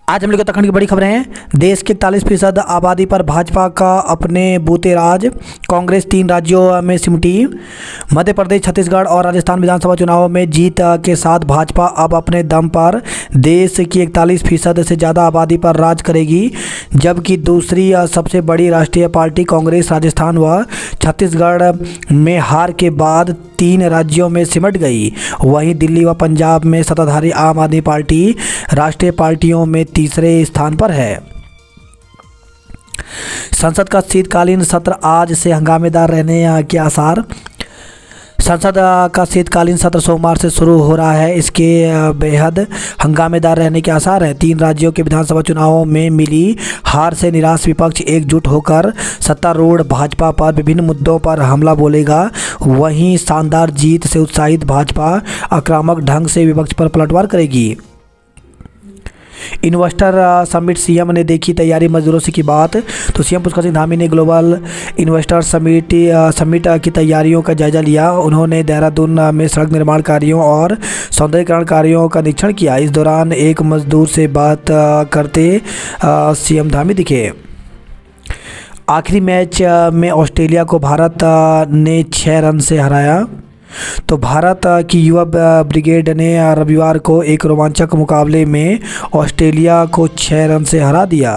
आज हम लोग उत्तराखंड की बड़ी खबरें हैं। देश के 41% आबादी पर भाजपा का अपने बूते राज, कांग्रेस 3 राज्यों में सिमटी। मध्य प्रदेश, छत्तीसगढ़ और राजस्थान विधानसभा चुनाव में जीत के साथ भाजपा अब अपने दम पर देश की 41% से ज़्यादा आबादी पर राज करेगी, जबकि दूसरी सबसे बड़ी राष्ट्रीय पार्टी कांग्रेस राजस्थान व छत्तीसगढ़ में हार के बाद 3 राज्यों में सिमट गई। वहीं दिल्ली व पंजाब में सत्ताधारी आम आदमी पार्टी राष्ट्रीय पार्टियों में तीसरे स्थान पर है। संसद का शीतकालीन सत्र आज से हंगामेदार रहने के आसार। संसद का शीतकालीन सत्र सोमवार से शुरू हो रहा है। इसके बेहद हंगामेदार रहने के आसार हैं। 3 राज्यों के विधानसभा चुनावों में मिली हार से निराश विपक्ष एकजुट होकर सत्तारूढ़ भाजपा पर विभिन्न मुद्दों पर हमला बोलेगा। वहीं शानदार जीत से उत्साहित भाजपा आक्रामक ढंग से विपक्ष पर पलटवार करेगी। इन्वेस्टर समिट, सीएम ने देखी तैयारी, मजदूरों से की बात। तो सीएम पुष्कर सिंह धामी ने ग्लोबल इन्वेस्टर समिट की तैयारियों का जायजा लिया। उन्होंने देहरादून में सड़क निर्माण कार्यों और सौंदर्यीकरण कार्यों का निरीक्षण किया। इस दौरान एक मजदूर से बात करते सीएम धामी दिखे। आखिरी मैच में ऑस्ट्रेलिया को भारत ने 6 रन से हराया। तो भारत की युवा ब्रिगेड ने रविवार को एक रोमांचक मुकाबले में ऑस्ट्रेलिया को 6 रन से हरा दिया।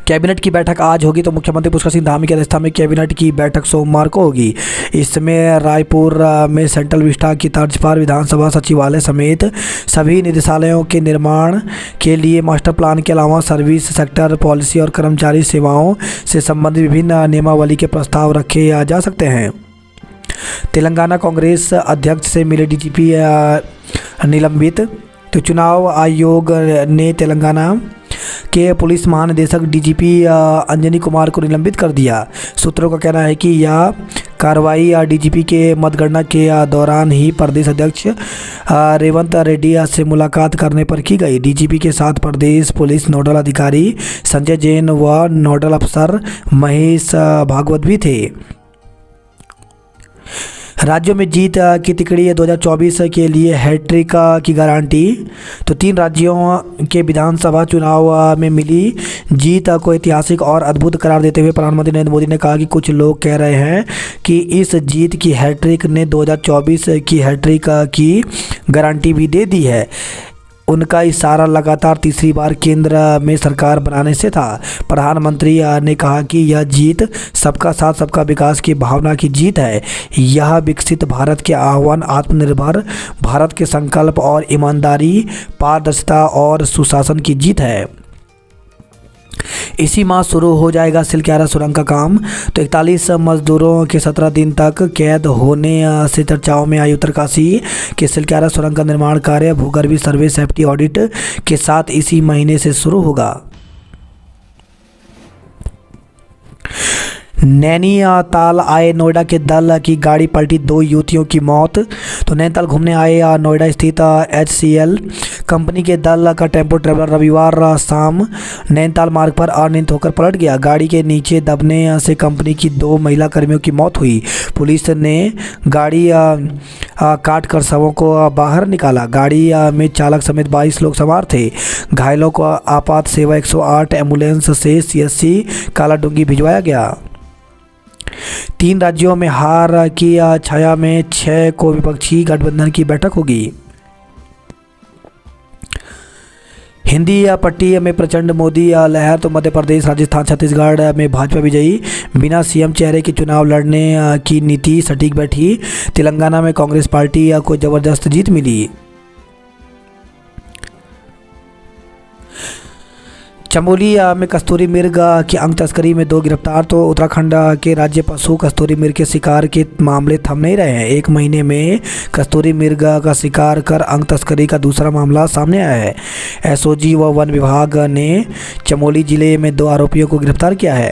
कैबिनेट की बैठक आज होगी। तो मुख्यमंत्री पुष्कर सिंह धामी की अध्यक्षता में कैबिनेट की बैठक सोमवार को होगी। इसमें रायपुर में सेंट्रल विस्टा की तर्ज पर विधानसभा सचिवालय समेत सभी निदेशालयों के निर्माण के लिए मास्टर प्लान के अलावा सर्विस सेक्टर पॉलिसी और कर्मचारी सेवाओं से संबंधित विभिन्न नियमावली के प्रस्ताव रखे जा सकते हैं। तेलंगाना कांग्रेस अध्यक्ष से मिले डीजीपी निलंबित। तो चुनाव आयोग ने तेलंगाना के पुलिस महानिदेशक डीजीपी अंजनी कुमार को निलंबित कर दिया। सूत्रों का कहना है कि यह कार्रवाई डीजीपी के मतगणना के दौरान ही प्रदेश अध्यक्ष रेवंत रेड्डी से मुलाकात करने पर की गई। डीजीपी के साथ प्रदेश पुलिस नोडल अधिकारी संजय जैन व नोडल अफसर महेश भागवत भी थे। राज्यों में जीत की तिकड़ी 2024 के लिए हैट्रिक की गारंटी। तो 3 राज्यों के विधानसभा चुनाव में मिली जीत को ऐतिहासिक और अद्भुत करार देते हुए प्रधानमंत्री नरेंद्र मोदी ने कहा कि कुछ लोग कह रहे हैं कि इस जीत की हैट्रिक ने 2024 की हैट्रिक की गारंटी भी दे दी है। उनका इशारा लगातार तीसरी बार केंद्र में सरकार बनाने से था। प्रधानमंत्री ने कहा कि यह जीत सबका साथ सबका विकास की भावना की जीत है। यह विकसित भारत के आह्वान, आत्मनिर्भर भारत के संकल्प और ईमानदारी, पारदर्शिता और सुशासन की जीत है। इसी माह शुरू हो जाएगा सिलक्यारा सुरंग का काम। तो 41 मजदूरों के 17 दिन तक कैद होने से चर्चाओं में आई उत्तरकाशी के सिलक्यारा सुरंग का निर्माण कार्य भूगर्भीय सर्वे सेफ्टी ऑडिट के साथ इसी महीने से शुरू होगा। नैनीताल आए नोएडा के दल की गाड़ी पलटी, 2 युवतियों की मौत। तो नैनीताल घूमने आए नोएडा स्थित HCL कंपनी के दल का टेम्पो ट्रैवलर रविवार शाम नैनीताल मार्ग पर अनियंत्रित होकर पलट गया। गाड़ी के नीचे दबने से कंपनी की 2 महिला कर्मियों की मौत हुई। पुलिस ने गाड़ी काट कर शवों को बाहर निकाला। गाड़ी में चालक समेत 22 लोग सवार थे। घायलों को आपात सेवा 108 एम्बुलेंस से CSC कालाडूंगी भिजवाया गया। 3 राज्यों में हार की छाया में 6 को विपक्षी गठबंधन की बैठक होगी। हिंदी पट्टी में प्रचंड मोदी लहर। तो मध्य प्रदेश, राजस्थान, छत्तीसगढ़ में भाजपा विजयी। बिना सीएम चेहरे के चुनाव लड़ने की नीति सटीक बैठी। तेलंगाना में कांग्रेस पार्टी को जबरदस्त जीत मिली। चमोली में कस्तूरी मृग की अंग तस्करी में 2 गिरफ्तार। तो उत्तराखंड के राज्य पशु कस्तूरी मृग के शिकार के मामले थम नहीं रहे हैं। 1 महीने में कस्तूरी मृग का शिकार कर अंग तस्करी का दूसरा मामला सामने आया है। एसओजी व वन विभाग ने चमोली जिले में 2 आरोपियों को गिरफ्तार किया है।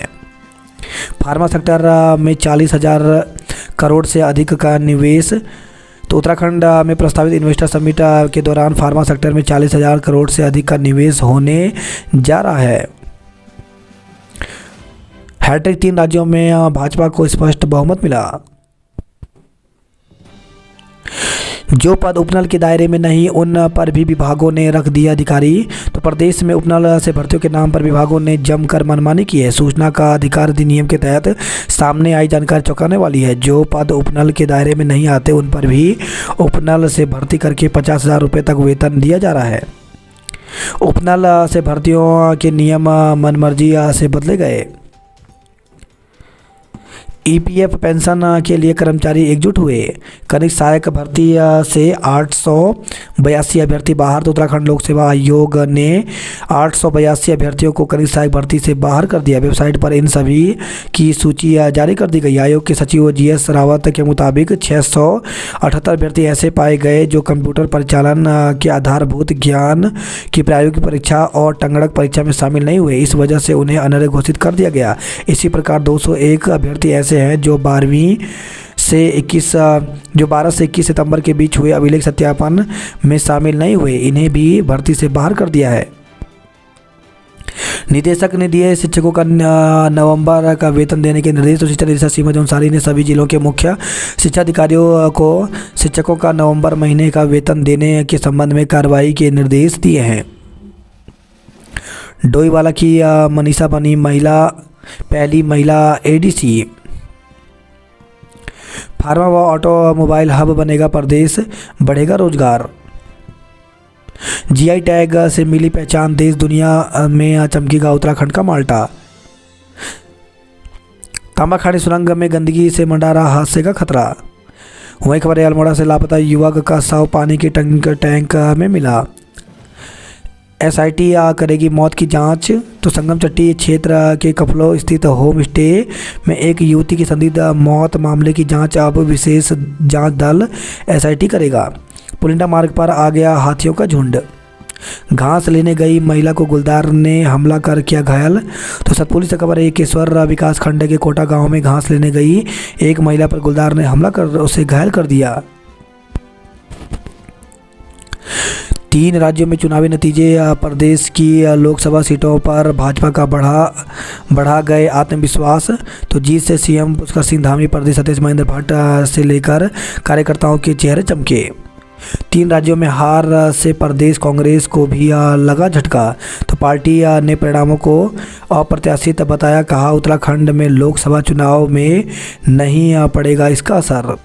फार्मा सेक्टर में 40,000 करोड़ से अधिक का निवेश। तो उत्तराखंड में प्रस्तावित इन्वेस्टर समिट के दौरान फार्मा सेक्टर में 40,000 करोड़ से अधिक का निवेश होने जा रहा है। हैट्रिक 3 राज्यों में भाजपा को स्पष्ट बहुमत मिला। जो पद उपनल के दायरे में नहीं उन पर भी विभागों ने रख दिया अधिकारी। तो प्रदेश में उपनल से भर्तियों के नाम पर विभागों ने जमकर मनमानी की है। सूचना का अधिकार अधिनियम के तहत सामने आई जानकारी चौंकाने वाली है। जो पद उपनल के दायरे में नहीं आते उन पर भी उपनल से भर्ती करके 50,000 रुपये तक वेतन दिया जा रहा है। उपनल से भर्तियों के नियम मनमर्जी से बदले गए। ईपीएफ पेंशन के लिए कर्मचारी एकजुट हुए। कनिष्ठ सहायक भर्ती से 882 अभ्यर्थी बाहर। तो उत्तराखंड लोक सेवा आयोग ने 882 अभ्यर्थियों को कनिष्ठ सहायक भर्ती से बाहर कर दिया। वेबसाइट पर इन सभी की सूची जारी कर दी गई। आयोग के सचिव जीएस रावत के मुताबिक 678 अभ्यर्थी ऐसे पाए गए जो कंप्यूटर परिचालन के आधारभूत ज्ञान की प्रायोगिक परीक्षा और टंगड़क परीक्षा में शामिल नहीं हुए। इस वजह से उन्हें अनर्ह घोषित कर दिया गया। इसी प्रकार 201 अभ्यर्थी ऐसे हैं जो 12 से 21 सितंबर के बीच हुए अभिलेख सत्यापन में शामिल नहीं हुए। इन्हें भी भर्ती से बाहर कर दिया है। निदेशक ने दिए शिक्षकों का नवंबर का वेतन देने के निर्देश। तो शिक्षा निदेशक श्रीमती अंसारी ने सभी जिलों के मुख्य शिक्षा अधिकारियों को शिक्षकों का नवंबर महीने का वेतन देने के संबंध में कार्रवाई के निर्देश दिए हैं। डोईवाला की मनीषा बनी पहली महिला एडीसी। फार्मा व ऑटोमोबाइल हब बनेगा प्रदेश, बढ़ेगा रोजगार। जीआई टैग से मिली पहचान, देश दुनिया में चमकेगा उत्तराखंड का माल्टा। तांबा खाड़ी सुरंग में गंदगी से मंडा रहा हादसे का खतरा। वहीं खबर है अल्मोड़ा से लापता युवक का शव पानी के टैंक में मिला। एसआईटी करेगी मौत की जांच। तो संगम चट्टी क्षेत्र के कफलो स्थित होम स्टे में एक युवती की संदिग्ध मौत मामले की जांच अब विशेष जांच दल एसआईटी करेगा। पुलिंदा मार्ग पर आ गया हाथियों का झुंड। घास लेने गई महिला को गुलदार ने हमला कर किया घायल। तो सतपुली से खबर है केश्वर विकास खंड के कोटा गांव में घास लेने गई एक महिला पर गुलदार ने हमला कर उसे घायल कर दिया। 3 राज्यों में चुनावी नतीजे। प्रदेश की लोकसभा सीटों पर भाजपा का बढ़ा गए आत्मविश्वास। तो जीत से सीएम पुष्कर सिंह धामी, प्रदेश अध्यक्ष महेंद्र भट्ट से लेकर कार्यकर्ताओं के चेहरे चमके। 3 राज्यों में हार से प्रदेश कांग्रेस को भी लगा झटका। तो पार्टी ने परिणामों को अप्रत्याशित बताया। कहा उत्तराखंड में लोकसभा चुनाव में नहीं पड़ेगा इसका असर।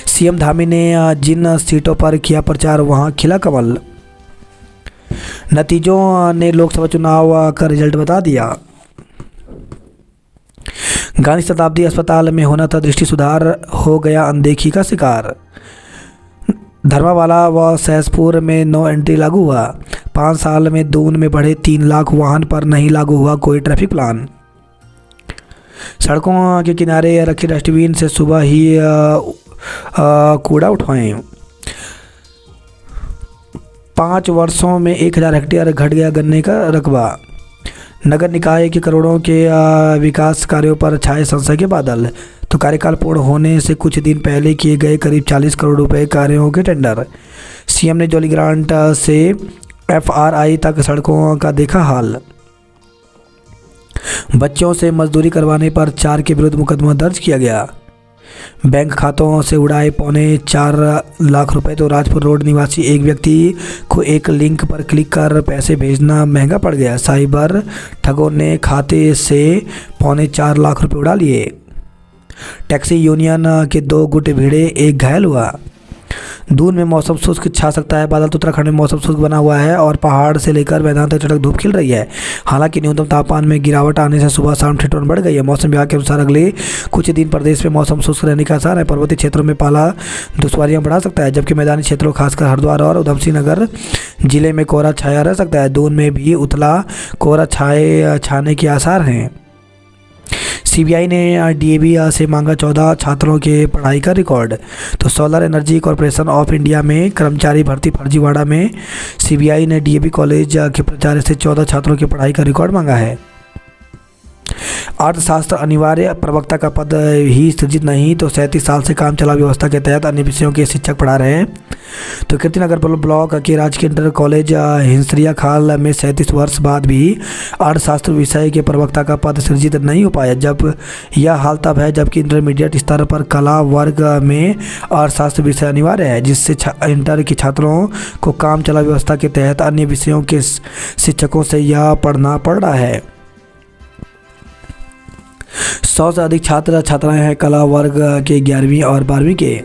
सीएम धामी ने जिन सीटों पर किया प्रचार वहां खिला कमल। नतीजों ने लोकसभा चुनाव का रिजल्ट बता दिया। गांधी शताब्दी अस्पताल में होना था दृष्टि सुधार, हो गया अनदेखी का शिकार। धर्मावाला व सहसपुर में नो एंट्री लागू हुआ। 5 साल में दून में बढ़े 3 लाख वाहन पर नहीं लागू हुआ कोई ट्रैफिक प्लान। सड़कों के किनारे रखी डस्टबिन से सुबह ही कूड़ा उठवाएं। 5 वर्षों में 1000 हेक्टेयर घट गया गन्ने का रकबा। नगर निकाय के करोड़ों के विकास कार्यों पर छाए संशय के बादल। तो कार्यकाल पूर्ण होने से कुछ दिन पहले किए गए करीब 40 करोड़ रुपए कार्यों के टेंडर। सीएम ने जॉली ग्रांट से एफआरआई तक सड़कों का देखा हाल। बच्चों से मजदूरी करवाने पर 4 के विरुद्ध मुकदमा दर्ज किया गया। बैंक खातों से उड़ाए 4.25 लाख रुपए। तो राजपुर रोड निवासी एक व्यक्ति को एक लिंक पर क्लिक कर पैसे भेजना महंगा पड़ गया। साइबर ठगों ने खाते से 4.25 लाख रुपए उड़ा लिए। टैक्सी यूनियन के 2 गुट भिड़े, एक घायल हुआ। दून में मौसम शुष्क छा सकता है बादल। तो उत्तराखंड में मौसम शुष्क बना हुआ है और पहाड़ से लेकर मैदान तक चटक धूप खिल रही है। हालांकि न्यूनतम तापमान में गिरावट आने से सुबह शाम ठिठुरन बढ़ गई है। मौसम विभाग के अनुसार अगले कुछ दिन प्रदेश में मौसम शुष्क रहने का आसार है। पर्वतीय क्षेत्रों में पाला दुश्वारियां बढ़ा सकता है, जबकि मैदानी क्षेत्रों खासकर हरिद्वार और उधमसिंह नगर जिले में कोहरा छाया रह सकता है। दून में भी उतला कोहरा छाने के आसार हैं। सीबीआई ने डीएवी से मांगा 14 छात्रों के पढ़ाई का रिकॉर्ड। तो solar energy corporation of India में कर्मचारी भर्ती फर्जीवाड़ा में सीबीआई ने डीएवी कॉलेज के प्राचार्य से 14 छात्रों की पढ़ाई का रिकॉर्ड मांगा है। अर्थशास्त्र अनिवार्य प्रवक्ता का पद ही सृजित नहीं तो 37 साल से काम चला व्यवस्था के तहत अन्य विषयों के शिक्षक पढ़ा रहे हैं। तो कीर्तिनगर ब्लॉक के राजकीय इंटर कॉलेज हिंसरिया खाल में 37 वर्ष बाद भी अर्थशास्त्र विषय के प्रवक्ता का पद सृजित नहीं हो पाया। जब यह हाल तब है जबकि इंटरमीडिएट स्तर पर कला वर्ग में अर्थशास्त्र विषय अनिवार्य है, जिससे इंटर के छात्रों को काम चला व्यवस्था के तहत अन्य विषयों के शिक्षकों से यह पढ़ना पड़ रहा है। 100 से अधिक छात्र छात्राएं हैं कला वर्ग के 11वीं और 12वीं के।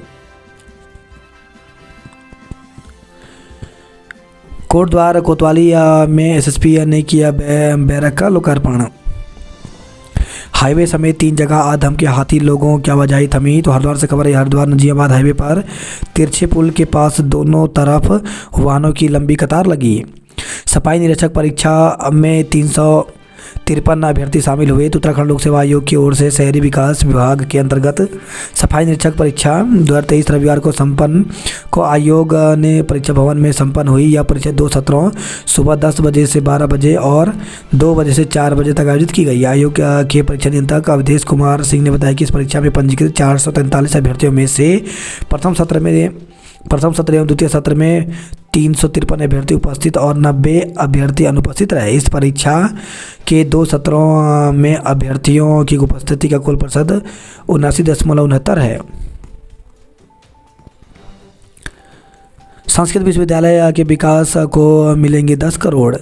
कोटद्वार कोतवाली में एसएसपी ने किया बैरक का लोकार्पण। हाईवे समेत 3 जगह आधम के हाथी, लोगों की आवाजाही थमी। तो हरिद्वार से खबर है, हरिद्वार नजियाबाद हाईवे पर तिरछे पुल के पास दोनों तरफ वाहनों की लंबी कतार लगी। सफाई निरीक्षक परीक्षा में 353 अभ्यर्थी शामिल हुए। तो उत्तराखंड लोक सेवा आयोग की ओर से शहरी विकास विभाग के अंतर्गत सफाई निरीक्षक परीक्षा 2023 रविवार को आयोग ने परीक्षा भवन में संपन्न हुई। यह परीक्षा 2 सत्रों सुबह 10 बजे से 12 बजे और 2 बजे से 4 बजे तक आयोजित की गई। आयोग के परीक्षा नियंत्रक अवधेश कुमार सिंह ने बताया कि इस परीक्षा में पंजीकृत 443 अभ्यर्थियों में से प्रथम सत्र एवं द्वितीय सत्र में 353 अभ्यर्थी उपस्थित और 90 अभ्यर्थी अनुपस्थित रहे। इस परीक्षा के 2 सत्रों में अभ्यर्थियों की उपस्थिति का कुल प्रतिशत 79.69 है। संस्कृत विश्वविद्यालय के विकास को मिलेंगे 10 करोड़।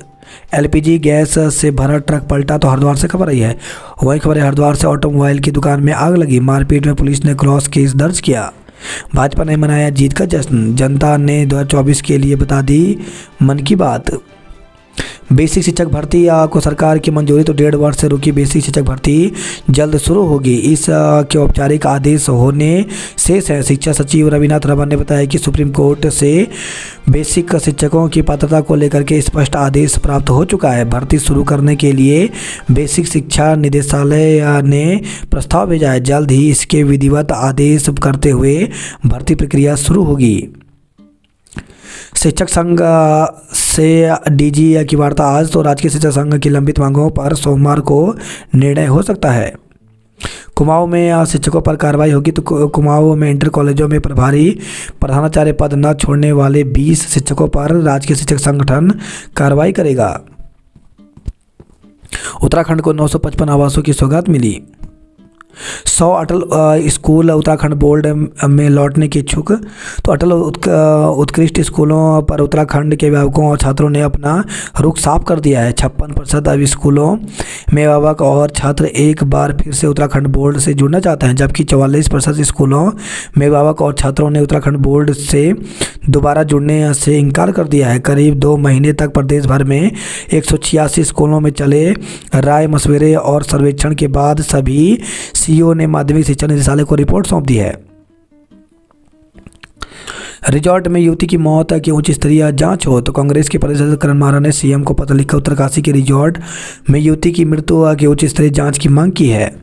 एलपीजी गैस से भरा ट्रक पलटा। तो हरिद्वार से खबर आई है, वही खबर है, हरिद्वार से ऑटोमोबाइल की दुकान में आग लगी। मारपीट में पुलिस ने क्रॉस केस दर्ज किया। भाजपा ने मनाया जीत का जश्न। जनता ने 2024 के लिए बता दी मन की बात। बेसिक शिक्षक भर्ती को सरकार की मंजूरी। तो 1.5 वर्ष से रुकी बेसिक शिक्षक भर्ती जल्द शुरू होगी। इस के औपचारिक आदेश होने शेष है। शिक्षा सचिव रविनाथ रमन ने बताया कि सुप्रीम कोर्ट से बेसिक शिक्षकों की पात्रता को लेकर के स्पष्ट आदेश प्राप्त हो चुका है। भर्ती शुरू करने के लिए बेसिक शिक्षा निदेशालय ने प्रस्ताव भेजा है। जल्द ही इसके विधिवत आदेश करते हुए भर्ती प्रक्रिया शुरू होगी। शिक्षक संघ से डीजी की वार्ता आज। तो राजकीय शिक्षक संघ की लंबित मांगों पर सोमवार को निर्णय हो सकता है। कुमाऊं में शिक्षकों पर कार्रवाई होगी। तो कुमाऊं में इंटर कॉलेजों में प्रभारी प्रधानाचार्य पद न छोड़ने वाले 20 शिक्षकों पर राजकीय शिक्षक संगठन कार्रवाई करेगा। उत्तराखंड को 955 आवासों की सौगात मिली। 100 अटल स्कूल उत्तराखंड बोर्ड में लौटने के इच्छुक। तो अटल उत्कृष्ट स्कूलों पर उत्तराखंड के अभिभावकों और छात्रों ने अपना रुख साफ कर दिया है। 56% अब स्कूलों में अभिभावक और छात्र एक बार फिर से उत्तराखंड बोर्ड से जुड़ना चाहते हैं, जबकि 44% स्कूलों में अभिभावक और छात्रों ने उत्तराखंड बोर्ड से दोबारा जुड़ने से इनकार कर दिया है। करीब 2 महीने तक प्रदेश भर में 186 स्कूलों में चले राय मशवरे और सर्वेक्षण के बाद सभी सीईओ ने माध्यमिक शिक्षा निदेशालय को रिपोर्ट सौंप दी है। रिजॉर्ट में युवती की मौत की उच्च स्तरीय जांच हो। तो कांग्रेस के प्रदेश अध्यक्ष करण मारा ने सीएम को पत्र लिखकर उत्तरकाशी के रिजॉर्ट में युवती की मृत्यु की उच्च स्तरीय जांच की मांग की है।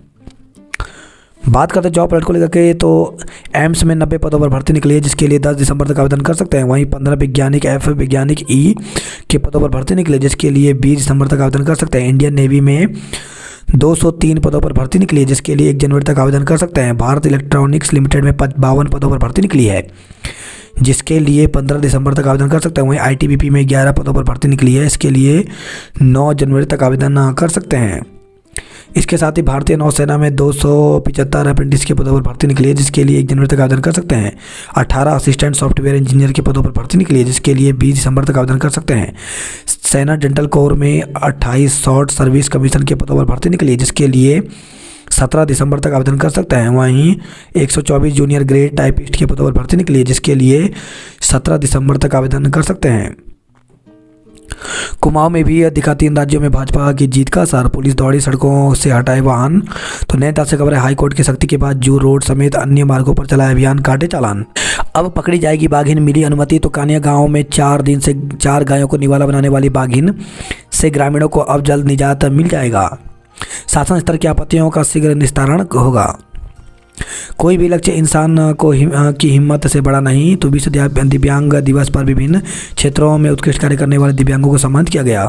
बात करते हैं जॉब अलर्ट को लेकर के। तो एम्स में 90 पदों पर भर्ती निकली है, जिसके लिए 10 दिसंबर तक आवेदन कर सकते हैं। वहीं 15 वैज्ञानिक F वैज्ञानिक E के पदों पर भर्ती निकली है, जिसके लिए 20 दिसंबर तक आवेदन कर सकते हैं। इंडियन नेवी में 203 पदों पर भर्ती निकली है, जिसके लिए 1 जनवरी तक आवेदन कर सकते हैं। भारत इलेक्ट्रॉनिक्स लिमिटेड में 52 पदों पर भर्ती निकली है, जिसके लिए 15 दिसंबर तक आवेदन कर सकते हैं। वहीं ITBP में 11 पदों पर भर्ती निकली है, इसके लिए 9 जनवरी तक आवेदन कर सकते हैं। इसके साथ ही भारतीय नौसेना में 275 अप्रेंटिस के पदों पर भर्ती निकली है, जिसके लिए 1 जनवरी तक आवेदन कर सकते हैं। 18 असिस्टेंट सॉफ्टवेयर इंजीनियर के पदों पर भर्ती निकली है, जिसके लिए 20 दिसंबर तक आवेदन कर सकते हैं। सेना डेंटल कोर में 28 शॉर्ट सर्विस कमीशन के पदों पर भर्ती निकली है, जिसके लिए 17 दिसंबर तक आवेदन कर सकते हैं। वहीं 124 जूनियर ग्रेड टाइपिस्ट के पदों पर भर्ती निकली है, जिसके लिए 17 दिसंबर तक आवेदन कर सकते हैं। कुमाऊं में भी दिखा 3 राज्यों में भाजपा की जीत का असर। पुलिस दौड़ी सड़कों से हटाए वाहन। तो नैनीताल से खबर है, हाईकोर्ट की सख्ती के बाद जू रोड समेत अन्य मार्गों पर चलाया अभियान, काटे चालान। अब पकड़ी जाएगी बाघिन, मिली अनुमति। तो कानिया गांव में 4 दिन से 4 गायों को निवाला बनाने वाली बाघिन से ग्रामीणों को अब जल्द निजात मिल जाएगा। शासन स्तर की आपत्तियों का शीघ्र निस्तारण होगा। कोई भी लक्ष्य इंसान की हिम्मत से बड़ा नहीं। तो विश्व दिव्यांग दिवस पर विभिन्न क्षेत्रों में उत्कृष्ट कार्य करने वाले दिव्यांगों को सम्मानित किया गया।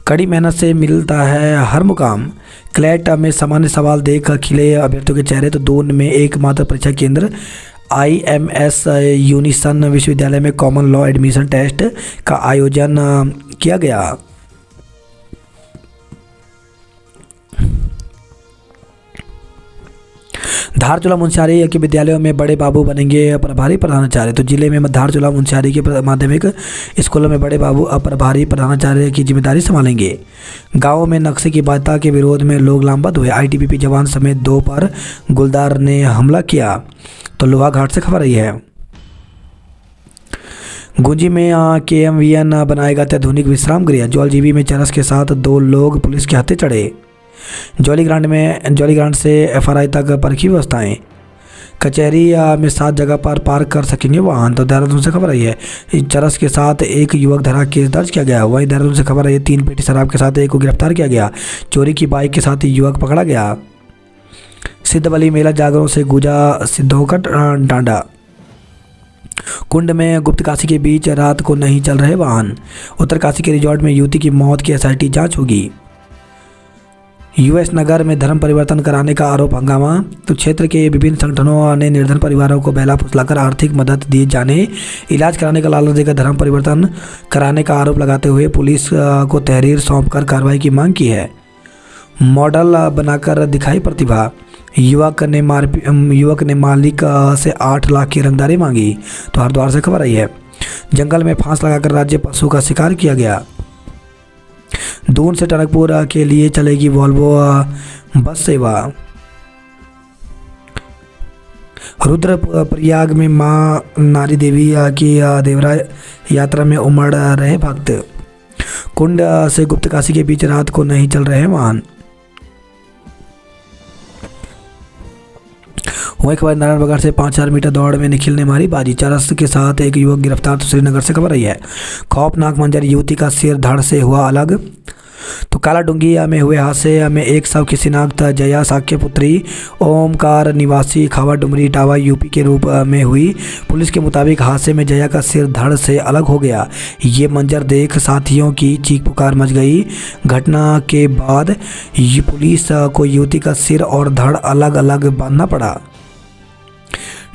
कड़ी मेहनत से मिलता है हर मुकाम। क्लैट में सामान्य सवाल देख खिले अभ्यर्थियों के चेहरे, तो दून में एकमात्र परीक्षा केंद्र IMS यूनिसन विश्वविद्यालय में कॉमन लॉ एडमिशन टेस्ट का आयोजन किया गया। धारचूला मुंशियारी के विद्यालयों में बड़े बाबू बनेंगे प्रभारी प्रधानाचार्य। तो जिले में धारचूला मुंशियारी के माध्यमिक स्कूलों में बड़े बाबू प्रभारी प्रधानाचार्य की जिम्मेदारी संभालेंगे। गांवों में नक्शे की बाध्यता के विरोध में लोग लामबंद हुए। ITBP जवान समेत 2 पर गुलदार ने हमला किया। तो लोहाघाट से खबर आई है। गुंजी में KMVN बनाएगा अत्याधुनिक विश्राम गृह। जौलजीबी में चरस के साथ 2 लोग पुलिस के हत्थे चढ़े। जौलीग्रांट से FRI तक परखी व्यवस्थाएं। कचहरी में 7 जगह पर पार्क कर सकेंगे वाहन। तो देहरादून से खबर आई है। चरस के साथ एक युवक धरा केस दर्ज किया गया। वहीं देहरादून से खबर आई है, 3 पेटी शराब के साथ एक को गिरफ्तार किया गया। चोरी की बाइक के साथ युवक पकड़ा गया। सिद्धबली मेला जागरों से गुजा सिद्धों का डांडा। कुंड में गुप्त काशी के बीच रात को नहीं चल रहे वाहन। उत्तर काशी के रिजॉर्ट में युवती की मौत की SIT जांच होगी। US नगर में धर्म परिवर्तन कराने का आरोप हंगामा। तो क्षेत्र के विभिन्न संगठनों ने निर्धन परिवारों को बहला फुसलाकर आर्थिक मदद दिए जाने, इलाज कराने का लालच देकर धर्म परिवर्तन कराने का आरोप लगाते हुए पुलिस को तहरीर सौंपकर कार्रवाई की मांग की है। मॉडल बनाकर दिखाई प्रतिभा। युवक ने मालिक से 8 लाख की रंगदारी मांगी। तो हरिद्वार से खबर आई है। जंगल में फांस लगाकर राज्य पशु का शिकार किया गया। दून से टनकपुर के लिए चलेगी वॉल्वो बस सेवा। रुद्रप्रयाग में मां नारी देवी की देवरा यात्रा में उमड़ रहे भक्त। कुंड से गुप्त काशी के बीच रात को नहीं चल रहे वाहन। वहीं खबर नारायणनगर से 5,000 मीटर दौड़ में निखिल ने मारी बाजी। चरस के साथ एक युवक गिरफ्तार। तो श्रीनगर से खबर आई है। खौफनाक मंजर, युवती का सिर धड़ से हुआ अलग। तो कालाडूंगी में हुए हादसे में एक शव की शिनाख्त जया साक्य पुत्री ओमकार निवासी खावा डुमरी इटावा UP के रूप में हुई। पुलिस के मुताबिक हादसे में जया का सिर धड़ से अलग हो गया। ये मंजर देख साथियों की चीख पुकार मच गई। घटना के बाद पुलिस को युवती का सिर और धड़ अलग अलग बांधना पड़ा।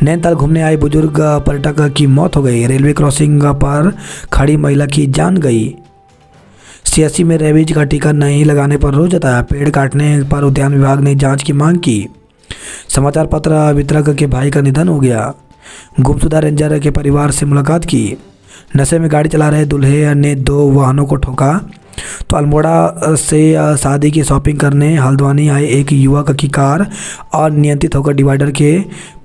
नैनीताल घूमने आए बुजुर्ग पर्यटक की मौत हो गई। रेलवे क्रॉसिंग पर खड़ी महिला की जान गई। CSC में रेबीज का टीका नहीं लगाने पर रोष जताया। पेड़ काटने पर उद्यान विभाग ने जांच की मांग की। समाचार पत्र वितरक के भाई का निधन हो गया। गुमशुदा रेंजर के परिवार से मुलाकात की। नशे में गाड़ी चला रहे दूल्हे ने 2 वाहनों को ठोका। तो अल्मोड़ा से शादी की शॉपिंग करने हल्द्वानी आए एक युवक की कार अनियंत्रित होकर डिवाइडर के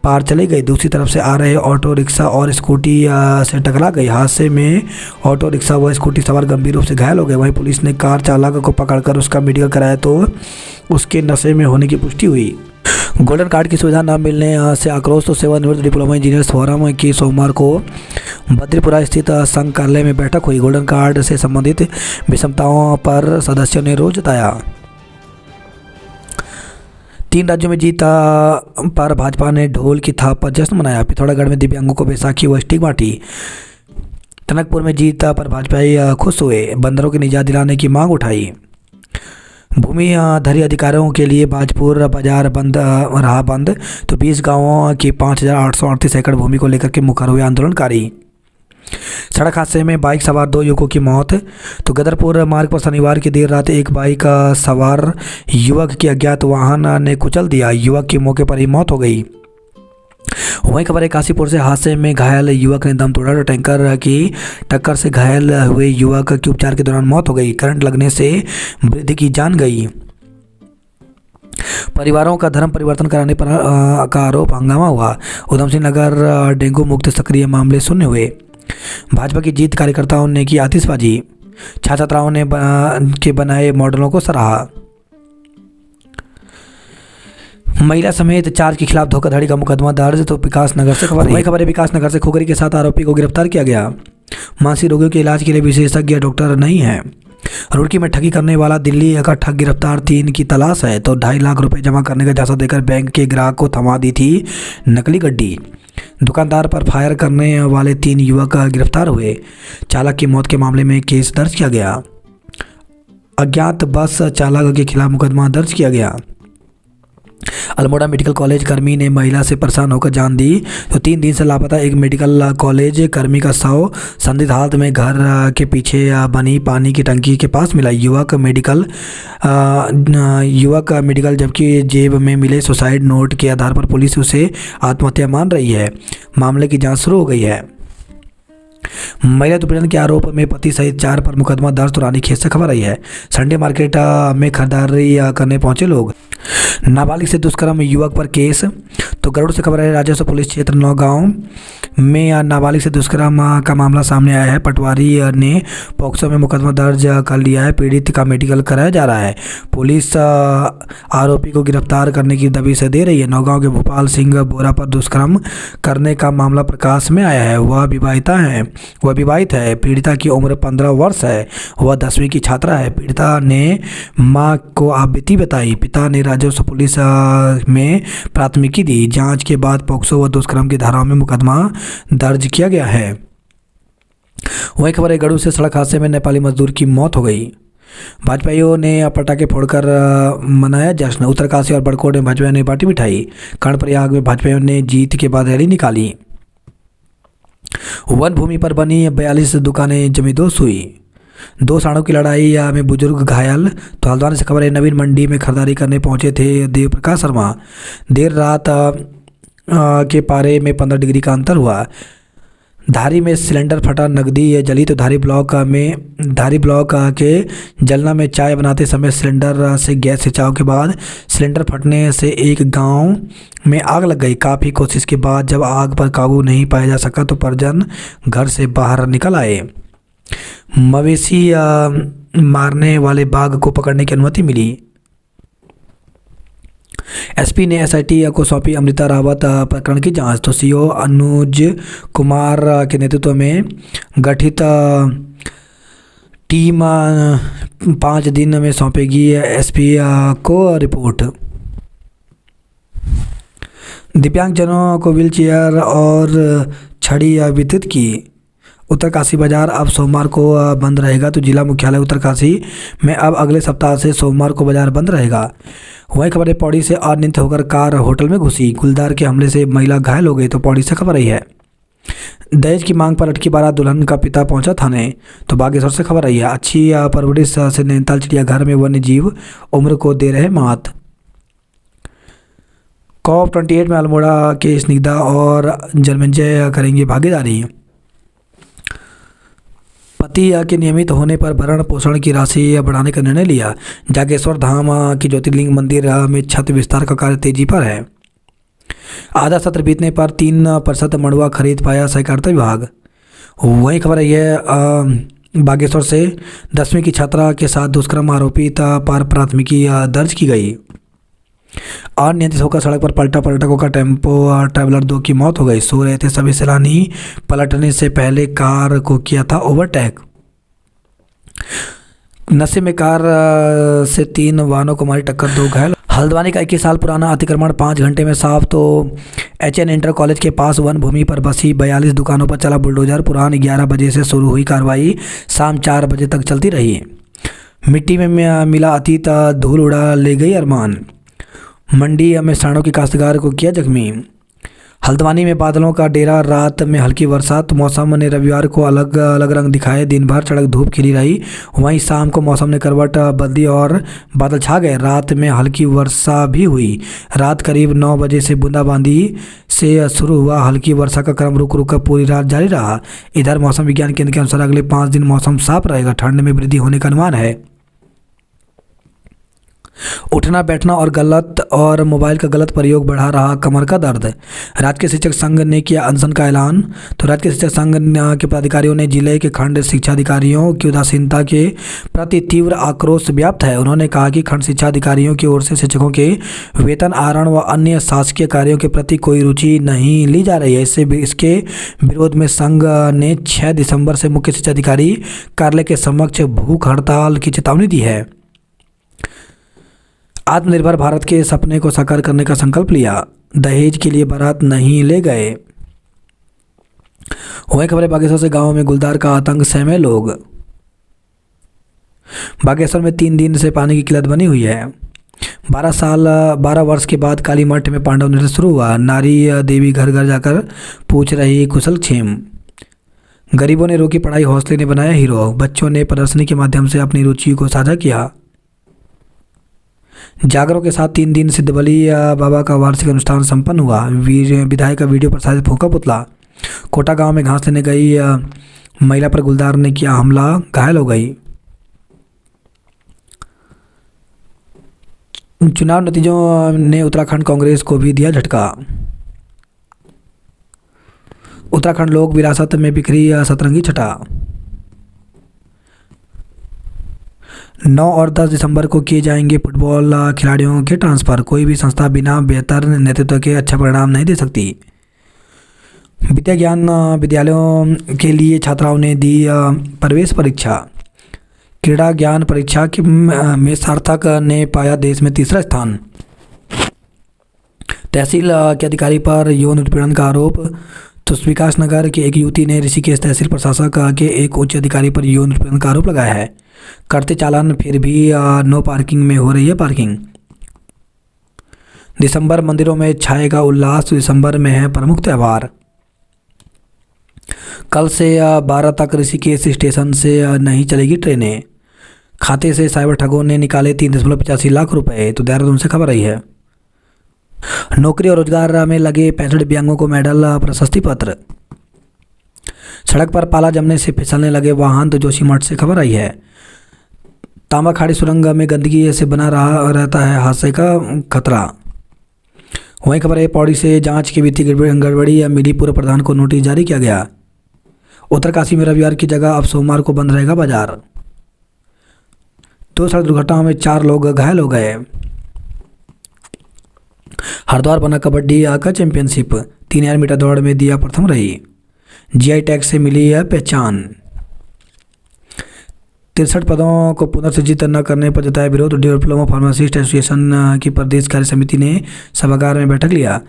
पार चली गई। दूसरी तरफ से आ रहे ऑटो रिक्शा और स्कूटी से टकरा गई। हादसे में ऑटो रिक्शा व स्कूटी सवार गंभीर रूप से घायल हो गए। वहीं पुलिस ने कार चालक को पकड़कर उसका मेडिकल कराया तो उसके नशे में होने की पुष्टि हुई। गोल्डन कार्ड की सुविधा न मिलने से आक्रोश। तो सेवानिवृत्त डिप्लोमा इंजीनियर्स फोरम की सोमवार को बद्रीपुरा स्थित संघ कार्यालय में बैठक हुई। गोल्डन कार्ड से संबंधित विषमताओं पर सदस्यों ने रोष जताया। 3 राज्यों में जीत पर भाजपा ने ढोल की थाप पर जश्न मनाया। पिथौरागढ़ में दिव्यांगों को बैसाखी व स्टिक बांटी। टनकपुर में जीत पर भाजपाई खुश हुए। बंदरों की निजात दिलाने की मांग उठाई। भूमि धरी अधिकारियों के लिए बाजपुर बाजार बंद रहा बंद। तो 20 गांवों की 5,838 एकड़ भूमि को लेकर के मुखर हुए आंदोलनकारी। सड़क हादसे में बाइक सवार 2 युवकों की मौत। तो गदरपुर मार्ग पर शनिवार की देर रात एक बाइक सवार युवक की अज्ञात वाहन ने कुचल दिया। युवक की मौके पर ही मौत हो गई। वहीं खबर है काशीपुर से हादसे में घायल युवक ने दम तोड़ा। तो टैंकर की टक्कर से घायल हुए युवक की उपचार के दौरान मौत हो गई। करंट लगने से वृद्ध की जान गई। परिवारों का धर्म परिवर्तन कराने पर का आरोप हंगामा हुआ। उधम सिंह नगर डेंगू मुक्त सक्रिय मामले शून्य हुए। भाजपा की जीत कार्यकर्ताओं ने की आतिशबाजी। छात्राओं ने के बनाए मॉडलों को सराहा। महिला समेत 4 के खिलाफ धोखाधड़ी का मुकदमा दर्ज। तो विकास नगर से खबर है। विकास नगर से खोखरी के साथ आरोपी को गिरफ्तार किया गया। मानसिक रोगियों के इलाज के लिए विशेषज्ञ डॉक्टर नहीं है। रुड़की में ठगी करने वाला दिल्ली का ठग गिरफ्तार। 3 की तलाश है। तो 2.5 लाख रुपए जमा करने का झांसा देकर बैंक के ग्राहक को थमा दी थी नकली गड्डी। दुकानदार पर फायर करने वाले 3 युवक गिरफ्तार हुए। चालक की मौत के मामले में केस दर्ज किया गया। अज्ञात बस चालक के खिलाफ मुकदमा दर्ज किया गया। अल्मोड़ा मेडिकल कॉलेज कर्मी ने महिला से परेशान होकर जान दी तो 3 दिन से लापता एक मेडिकल कॉलेज कर्मी का शव संदिग्ध हालत में घर के पीछे बनी पानी की टंकी के पास मिला। युवक मेडिकल जबकि जेब में मिले सुसाइड नोट के आधार पर पुलिस उसे आत्महत्या मान रही है। मामले की जांच शुरू हो गई है। महिला उत्पीड़न के आरोप में पति सहित 4 पर मुकदमा दर्ज तो रानीखेत से खबर आई है। संडे मार्केट में खरीदारी करने पहुंचे लोग। नाबालिग से दुष्कर्म युवक पर केस। तो गरुड़ से खबर है, राजस्व पुलिस क्षेत्र नौगांव में नाबालिग से दुष्कर्म का मामला सामने आया है। पटवारी ने पॉक्सो में मुकदमा दर्ज कर लिया है। पीड़ित का मेडिकल कराया जा रहा है। पुलिस आरोपी को गिरफ्तार करने की दबी से दे रही है। नौगांव के भोपाल सिंह बोरा पर दुष्कर्म करने का मामला प्रकाश में आया है। वह विवाहित है। पीड़िता की उम्र 15 वर्ष है। वह 10वीं की छात्रा है। पीड़िता ने मां को आपबीती बताई। पिता ने राजस्व पुलिस में प्राथमिकी दी। जांच के बाद पॉक्सो व दुष्कर्म की धाराओं में मुकदमा दर्ज किया गया है। वहीं खबर है, गढ़ू से सड़क हादसे में नेपाली मजदूर की मौत हो गई। भाजपाइयों ने पटाखे फोड़कर मनाया जश्न। उत्तरकाशी और बड़कोट में भाजपा ने बांटी मिठाई। कर्णप्रयाग में भाजपाइयों ने जीत के बाद रैली निकाली। वन भूमि पर बनी 42 दुकानें जमी दो सुई। 2 साँड़ों की लड़ाई में बुजुर्ग घायल। तो हल्द्वानी से खबर है, नवीन मंडी में खरीदारी करने पहुंचे थे देव प्रकाश शर्मा। देर रात के पारे में 15 डिग्री का अंतर हुआ। धारी में सिलेंडर फटा, नकदी जली। तो धारी ब्लॉक के जलना में चाय बनाते समय सिलेंडर से गैस रिसाव के बाद सिलेंडर फटने से एक गांव में आग लग गई। काफ़ी कोशिश के बाद जब आग पर काबू नहीं पाया जा सका तो परिजन घर से बाहर निकल आए। मवेशी मारने वाले बाघ को पकड़ने की अनुमति मिली। एसपी ने एसआईटी को सौंपी अमृता रावत प्रकरण की जांच। तो सीओ अनुज कुमार के नेतृत्व में गठित टीम 5 दिन में सौंपेगी एसपी को रिपोर्ट। दिव्यांगजनों को व्हीलचेयर और छड़ी वितरित की। उत्तरकाशी बाजार अब सोमवार को बंद रहेगा। तो जिला मुख्यालय उत्तरकाशी में अब अगले सप्ताह से सोमवार को बाजार बंद रहेगा। वही खबर है, पौड़ी से अनियंत्रित होकर कार होटल में घुसी। गुलदार के हमले से महिला घायल हो गई। तो पौड़ी से खबर आई है। दहेज की मांग पर अटकी बारात, दुल्हन का पिता पहुंचा थाने। तो बागेश्वर से खबर आई है, अच्छी परवरिश से नैनीताल चिड़ियाघर में वन्य जीव उम्र को दे रहे मात। COP28 में अल्मोड़ा के स्निग्धा और जन्मेजय करेंगे भागीदारी। पति के नियमित होने पर भरण पोषण की राशि बढ़ाने का निर्णय लिया। जागेश्वर धाम की ज्योतिर्लिंग मंदिर में छत विस्तार का कार्य तेजी पर है। आधा सत्र बीतने पर 3% मड़ुआ खरीद पाया सहकारिता विभाग। वही खबर है, बागेश्वर से 10वीं की छात्रा के साथ दुष्कर्म आरोपित पर प्राथमिकी दर्ज की गई। अनियंत्रित होकर सड़क पर पलटा, पर्यटकों का टेम्पो ट्रैवलर 2 की मौत हो गई। सो रहे थे सभी सैलानी, पलटने से पहले कार को किया था ओवरटेक। नशे में कार से 3 वाहनों को मारी टक्कर, 2 घायल। हल्द्वानी का 21 साल पुराना अतिक्रमण 5 घंटे में साफ। तो HN इंटर कॉलेज के पास वन भूमि पर बसी 42 दुकानों पर चला बुलडोजर। पूर्वाह्न 11 बजे से शुरू हुई कार्रवाई, शाम 4 बजे तक चलती रही। मिट्टी में मिला अतीत, धूल उड़ा ले गई अरमान। मंडी में साँड़ों की काश्तकार को किया जख्मी। हल्द्वानी में बादलों का डेरा, रात में हल्की वर्षा। तो मौसम ने रविवार को अलग अलग रंग दिखाए। दिन भर चड़क धूप खिली रही। वहीं शाम को मौसम ने करवट बदली और बादल छा गए। रात में हल्की वर्षा भी हुई। रात करीब 9 बजे से बूंदाबांदी से शुरू हुआ हल्की वर्षा का क्रम रुक रुक कर पूरी रात जारी रहा। इधर मौसम विज्ञान केंद्र के अनुसार अगले 5 दिन मौसम साफ रहेगा। ठंड में वृद्धि होने का अनुमान है। उठना बैठना और मोबाइल का गलत प्रयोग बढ़ा रहा कमर का दर्द। राजकीय शिक्षक संघ ने किया अनशन का ऐलान। तो राजकीय शिक्षक संघ के पदाधिकारियों ने जिले के खंड शिक्षा अधिकारियों की उदासीनता के प्रति तीव्र आक्रोश व्यक्त है। उन्होंने कहा कि खंड शिक्षा अधिकारियों की ओर से शिक्षकों के वेतन आहरण व अन्य शासकीय कार्यों के प्रति कोई रुचि नहीं ली जा रही है। इसके विरोध में संघ ने 6 दिसंबर से मुख्य शिक्षा अधिकारी कार्यालय के समक्ष भूख हड़ताल की चेतावनी दी है। आत्मनिर्भर भारत के सपने को साकार करने का संकल्प लिया। दहेज के लिए बारात नहीं ले गए। वही खबर है, बागेश्वर से गांव में गुलदार का आतंक, सहमे लोग। बागेश्वर में 3 दिन से पानी की किल्लत बनी हुई है। 12 वर्ष के बाद काली मठ में पांडव नृत्य शुरू हुआ। नारी देवी घर घर जाकर पूछ रही कुशल क्षेम। गरीबों ने रोकी पढ़ाई, हौसले ने बनाया हीरो। बच्चों ने प्रदर्शनी के माध्यम से अपनी रुचि को साझा किया। जागरों के साथ 3 दिन सिद्धबली बाबा का वार्षिक अनुष्ठान संपन्न हुआ। विधायक का वीडियो प्रसारित फूंका पुतला। कोटा गांव में घास लेने गई महिला पर गुलदार ने किया हमला, घायल हो गई। चुनाव नतीजों ने उत्तराखंड कांग्रेस को भी दिया झटका। उत्तराखंड लोक विरासत में बिखरी सतरंगी छटा। 9 और 10 दिसंबर को किए जाएंगे फुटबॉल खिलाड़ियों के ट्रांसफ़र। कोई भी संस्था बिना बेहतर नेतृत्व के अच्छा परिणाम नहीं दे सकती। विद्या ज्ञान विद्यालयों के लिए छात्राओं ने दी प्रवेश परीक्षा। क्रीड़ा ज्ञान परीक्षा में सार्थक ने पाया देश में 3रा स्थान। तहसील के अधिकारी पर यौन उत्पीड़न का आरोप। तो विकास नगर के एक युवती ने ऋषिकेश तहसील प्रशासक के एक उच्च अधिकारी पर यौन उत्पीड़न का आरोप लगाया है। करते चालान फिर भी नो पार्किंग में हो रही है पार्किंग। दिसंबर मंदिरों में छाएगा उल्लास। दिसंबर में है प्रमुख त्यौहार। कल से 12 तक ऋषिकेश स्टेशन से नहीं चलेगी ट्रेनें। खाते से साइबर ठगों ने निकाले 3.85 लाख रुपए। तो देहरादून से खबर आई है। नौकरी और रोजगार में लगे 65 दिव्यांगों को मेडल, प्रशस्ति पत्र। सड़क पर पाला जमने से फिसलने लगे वाहन। तो जोशीमठ से खबर आई है। तांबा खाड़ी सुरंग में गंदगी से बना रहता है हादसे का खतरा। वहीं खबर है पौड़ी से जांच की वित्तीय गड़बड़ी मिली पूर्व प्रधान को नोटिस जारी किया गया। उत्तरकाशी में रविवार की जगह अब सोमवार को बंद रहेगा बाजार। 2 सड़क दुर्घटनाओं में 4 लोग घायल हो गए। हरिद्वार बना कबड्डी का चैंपियनशिप। 3000 मीटर दौड़ में दिया प्रथम रही। जीआई टैग से मिली है पहचान। 63 पदों को पुनर्सृजित न करने पर जताया विरोध। डिप्लोमा फार्मासिस्ट एसोसिएशन की प्रदेश कार्य समिति ने सभागार में बैठक लिया।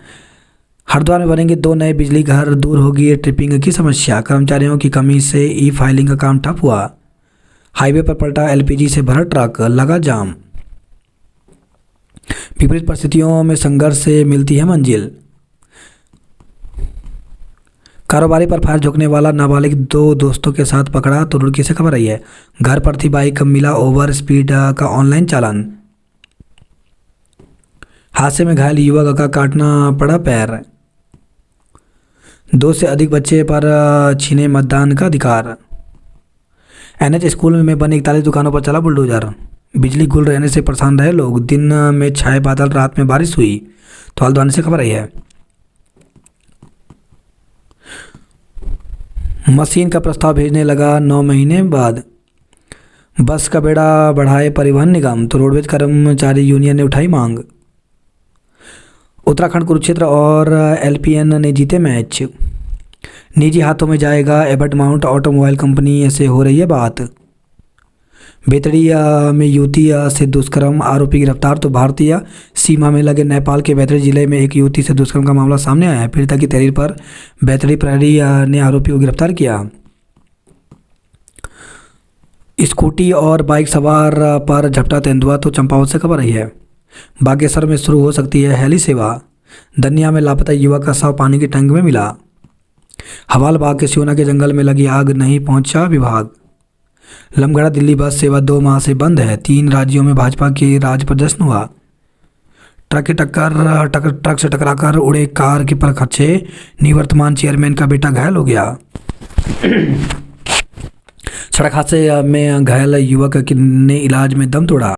हरिद्वार में बनेंगे 2 नए बिजली घर। दूर होगी ट्रिपिंग की समस्या। कर्मचारियों की कमी से ई फाइलिंग का काम ठप हुआ। हाईवे पर पलटा एलपीजी से भरा ट्रक, लगा जाम। विपरीत परिस्थितियों में संघर्ष से मिलती है मंजिल। कारोबारी पर फायर झोंकने वाला नाबालिग 2 दोस्तों के साथ पकड़ा। तो रुड़की से खबर आई है। घर पर थी बाइक, मिला ओवर स्पीड का ऑनलाइन चालान। हादसे में घायल युवक का काटना पड़ा पैर। 2 से अधिक बच्चे पर छीने मतदान का अधिकार। एनएच स्कूल में बने 41 दुकानों पर चला बुलडोजर। बिजली गुल रहने से परेशान रहे लोग। दिन में छाए बादल, रात में बारिश हुई। तो हल्द्वानी से खबर आई है। मशीन का प्रस्ताव भेजने लगा 9 महीने बाद। बस का बेड़ा बढ़ाए परिवहन निगम। तो रोडवेज कर्मचारी यूनियन ने उठाई मांग। उत्तराखंड कुरुक्षेत्र और एलपीएन ने जीते मैच। निजी हाथों में जाएगा एबट माउंट। ऑटोमोबाइल कंपनी से हो रही है बात। बेतड़ी में युवती से दुष्कर्म, आरोपी गिरफ्तार। तो भारतीय सीमा में लगे नेपाल के बेतड़ी जिले में एक युवती से दुष्कर्म का मामला सामने आया है। पीड़िता की तहरीर पर बेतड़ी प्रहरी ने आरोपी को गिरफ्तार किया। स्कूटी और बाइक सवार पर झपटा तेंदुआ। तो चंपावत से खबर आई है। बागेश्वर में शुरू हो सकती है हेली सेवा। दनिया में लापता युवक का शव पानी की टंकी में मिला। हवालबाग के सियोना के जंगल में लगी आग, नहीं पहुंचा विभाग। लमगड़ा दिल्ली बस सेवा 2 माह से बंद है। 3 राज्यों में भाजपा के राज पर जश्न हुआ। ट्रक से टकराकर उड़े कार के पर खर्चे। निवर्तमान चेयरमैन का बेटा घायल हो गया। सड़क हादसे में घायल युवक ने इलाज में दम तोड़ा।